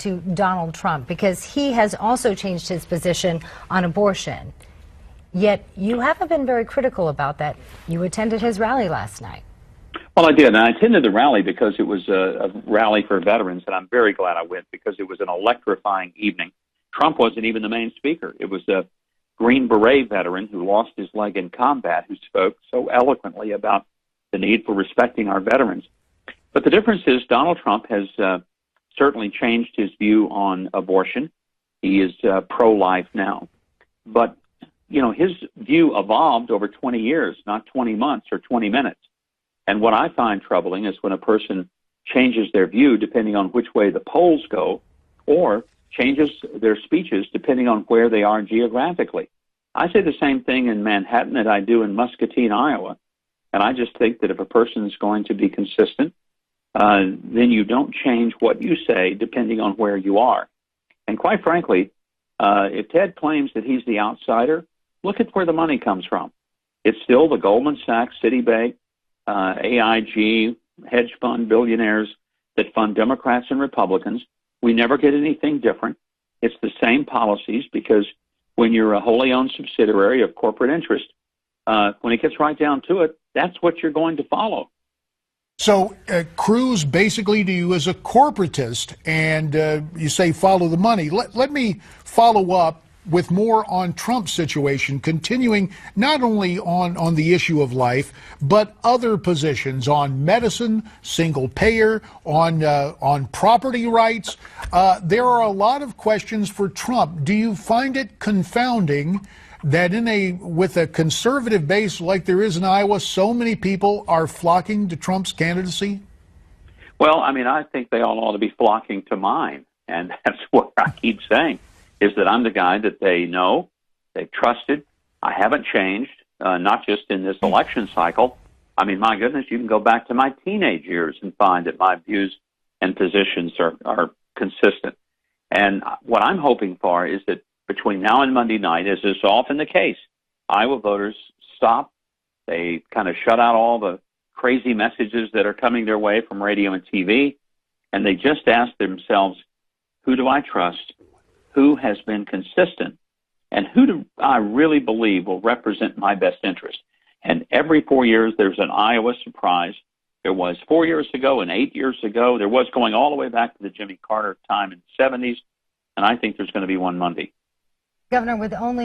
to Donald Trump, because he has also changed his position on abortion. Yet you haven't been very critical about that. You attended his rally last night. Well, I did, and I attended the rally because it was a rally for veterans, and I'm very glad I went because it was an electrifying evening. Trump wasn't even the main speaker. It was a Green Beret veteran who lost his leg in combat who spoke so eloquently about the need for respecting our veterans. But the difference is Donald Trump has certainly changed his view on abortion. He is pro-life now. But, you know, his view evolved over 20 years, not 20 months or 20 minutes. And what I find troubling is when a person changes their view depending on which way the polls go, or changes their speeches depending on where they are geographically. I say the same thing in Manhattan that I do in Muscatine, Iowa. And I just think that if a person is going to be consistent, then you don't change what you say depending on where you are. And quite frankly, if Ted claims that he's the outsider, look at where the money comes from. It's still the Goldman Sachs, Citibank, AIG, hedge fund billionaires that fund Democrats and Republicans. We never get anything different. It's the same policies because when you're a wholly owned subsidiary of corporate interest, when it gets right down to it, that's what you're going to follow. So Cruz basically to you as a corporatist, and you say follow the money. Let me follow up with more on Trump's situation, continuing not only on the issue of life, but other positions on medicine, single payer, on property rights. There are a lot of questions for Trump. Do you find it confounding that with a conservative base like there is in Iowa, so many people are flocking to Trump's candidacy? Well, I mean, I think they all ought to be flocking to mine, and that's what I keep saying, is that I'm the guy that they know, they've trusted. I haven't changed, not just in this election cycle. I mean, my goodness, you can go back to my teenage years and find that my views and positions are consistent. And what I'm hoping for is that between now and Monday night, as is often the case, Iowa voters stop. They kind of shut out all the crazy messages that are coming their way from radio and TV, and they just ask themselves, who do I trust? Who has been consistent? And who do I really believe will represent my best interest? And every 4 years, there's an Iowa surprise. There was 4 years ago and 8 years ago. There was going all the way back to the Jimmy Carter time in the 70s. And I think there's going to be one Monday. Governor, with only